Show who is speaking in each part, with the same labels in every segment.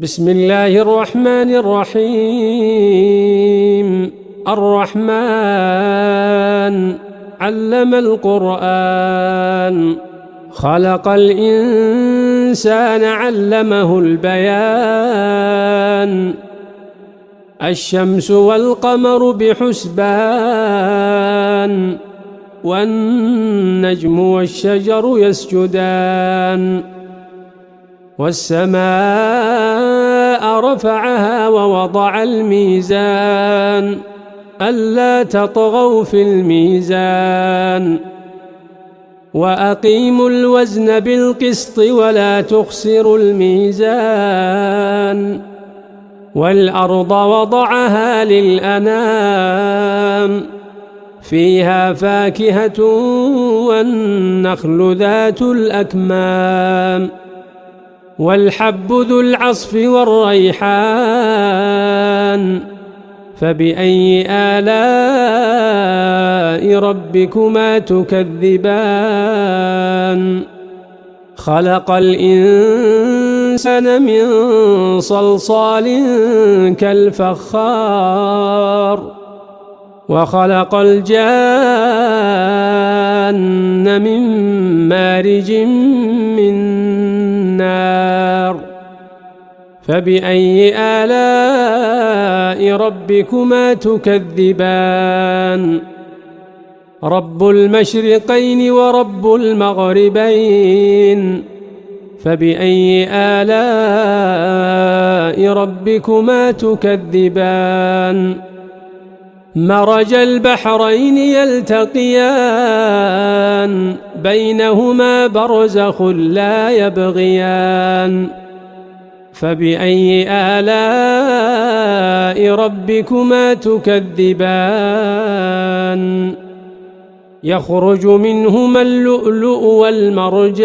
Speaker 1: بسم الله الرحمن الرحيم. الرحمن علم القرآن، خلق الإنسان علمه البيان. الشمس والقمر بحسبان، والنجم والشجر يسجدان. والسماء رفعها ووضع الميزان، ألا تطغوا في الميزان. وأقيموا الوزن بالقسط ولا تخسروا الميزان. والأرض وضعها للأنام، فيها فاكهة والنخل ذات الأكمام. والحب ذو العصف والريحان، فبأي آلاء ربكما تكذبان. خلق الإنسان من صلصال كالفخار، وخلق الجان من مارج من نار. فبأي آلاء ربكما تكذبان. رب المشرقين ورب المغربين، فبأي آلاء ربكما تكذبان. مرج البحرين يلتقيان، بينهما برزخ لا يبغيان. فبأي آلاء ربكما تكذبان. يخرج منهما اللؤلؤ والمرجان،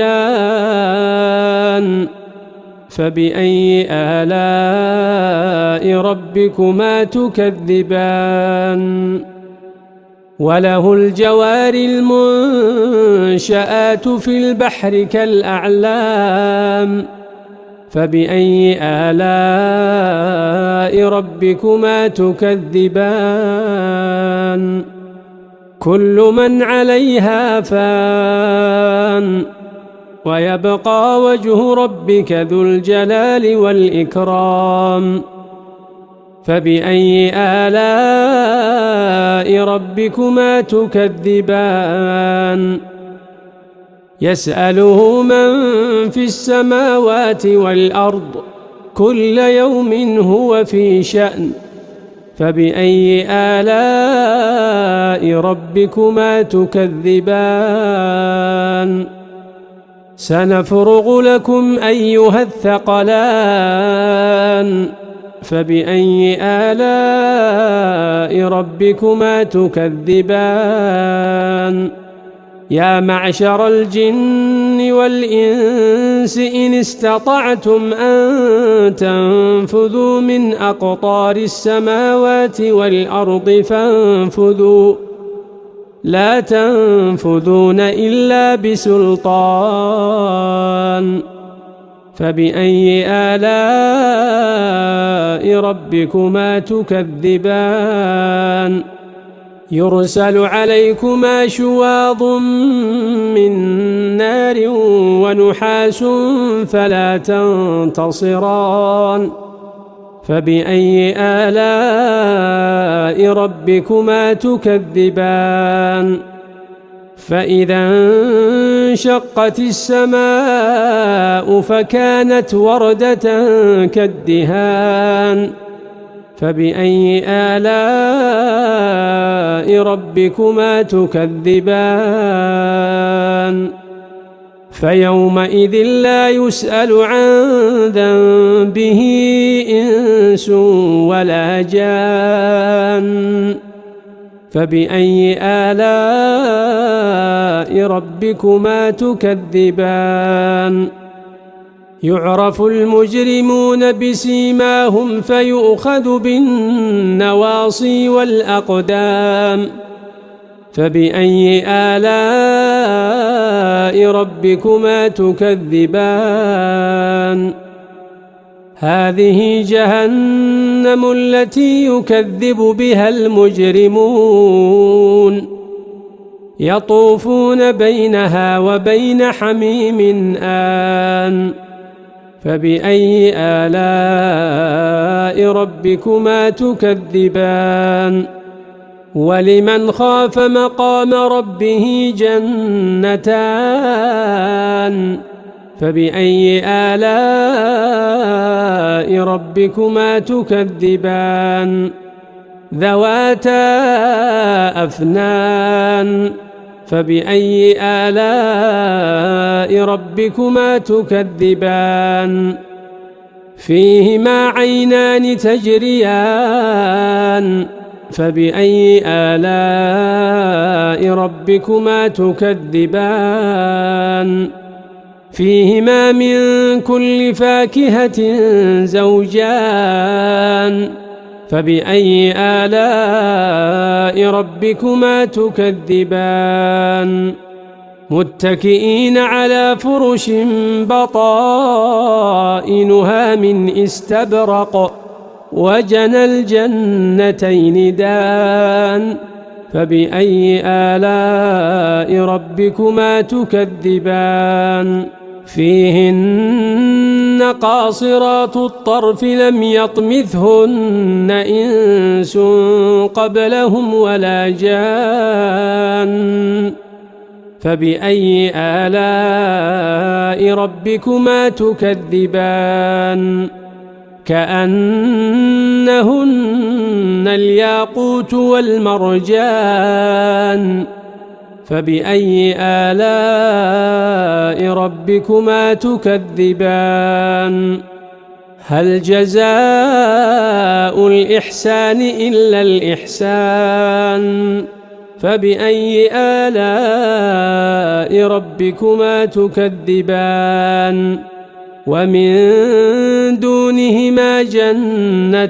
Speaker 1: فبأي آلاء ربكما تكذبان. وله الجوار المنشآت في البحر كالأعلام، فبأي آلاء ربكما تكذبان. كل من عليها فان، ويبقى وجه ربك ذو الجلال والإكرام. فبأي آلاء ربكما تكذبان. يسأله من في السماوات والأرض، كل يوم هو في شأن. فبأي آلاء ربكما تكذبان. سنفرغ لكم أيها الثقلان، فبأي آلاء ربكما تكذبان. يا معشر الجن والإنس إن استطعتم أن تنفذوا من أقطار السماوات والأرض فانفذوا، لا تنفذون إلا بسلطان. فبأي آلاء ربكما تكذبان. يرسل عليكما شواظ من نار ونحاس فلا تنتصران. فبأي آلاء ربكما تكذبان. فإذا انشقت السماء فكانت وردة كالدهان. فبأي آلاء ربكما تكذبان. فيومئذ لا يسأل عن ذنبه إنس ولا جان. فبأي آلاء ربكما تكذبان. يعرف المجرمون بسيماهم فيؤخذ بالنواصي والأقدام. فبأي آلاء ربكما تكذبان هذه جهنم التي يكذب بها المجرمون يطوفون بينها وبين حميم آن فبأي آلاء ربكما تكذبان ولمن خاف مقام ربه جنتان فبأي آلاء ربكما تكذبان ذواتا أفنان فبأي آلاء ربكما تكذبان فيهما عينان تجريان فبأي آلاء ربكما تكذبان فيهما من كل فاكهة زوجان فبأي آلاء ربكما تكذبان متكئين على فرش بطائنها من استبرق وجنى الجنتين دان فبأي آلاء ربكما تكذبان فيهن قاصرات الطرف لم يطمثهن إنس قبلهم ولا جان فبأي آلاء ربكما تكذبان كأنهن الياقوت والمرجان فبأي آلاء ربكما تكذبان هل جزاء الإحسان إلا الإحسان فبأي آلاء ربكما تكذبان ومن دونهما جنتان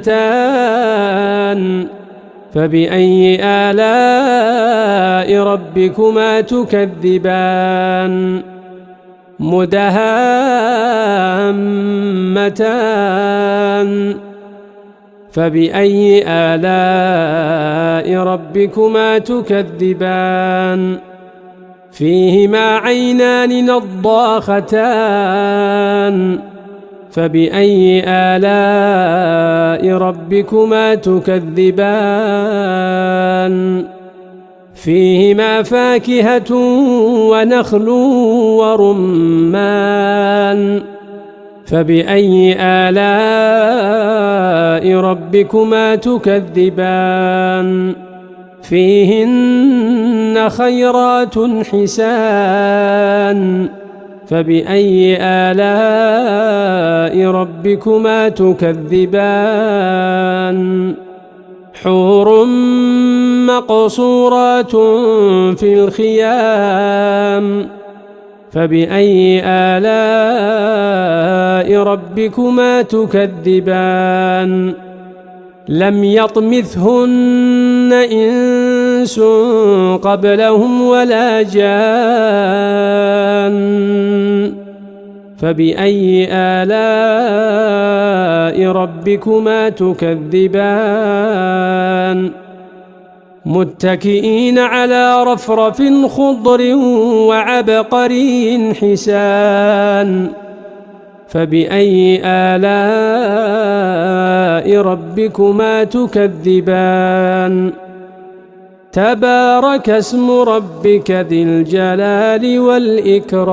Speaker 1: فبأي آلاء ربكما تكذبان مدهامتان فبأي آلاء ربكما تكذبان فيهما عينان نضاختان فبأي آلاء ربكما تكذبان فيهما فاكهة ونخل ورمان فبأي آلاء ربكما تكذبان فيهن خيرات حسان فبأي آلاء ربكما تكذبان حور مقصورات في الخيام فبأي آلاء ربكما تكذبان لم يطمثهن إنس قبلهم ولا جان فبأي آلاء ربكما تكذبان متكئين على رفرف خضر وعبقري حسان فبأي آلاء ربكما تكذبان تبارك اسم ربك ذي الجلال والإكرام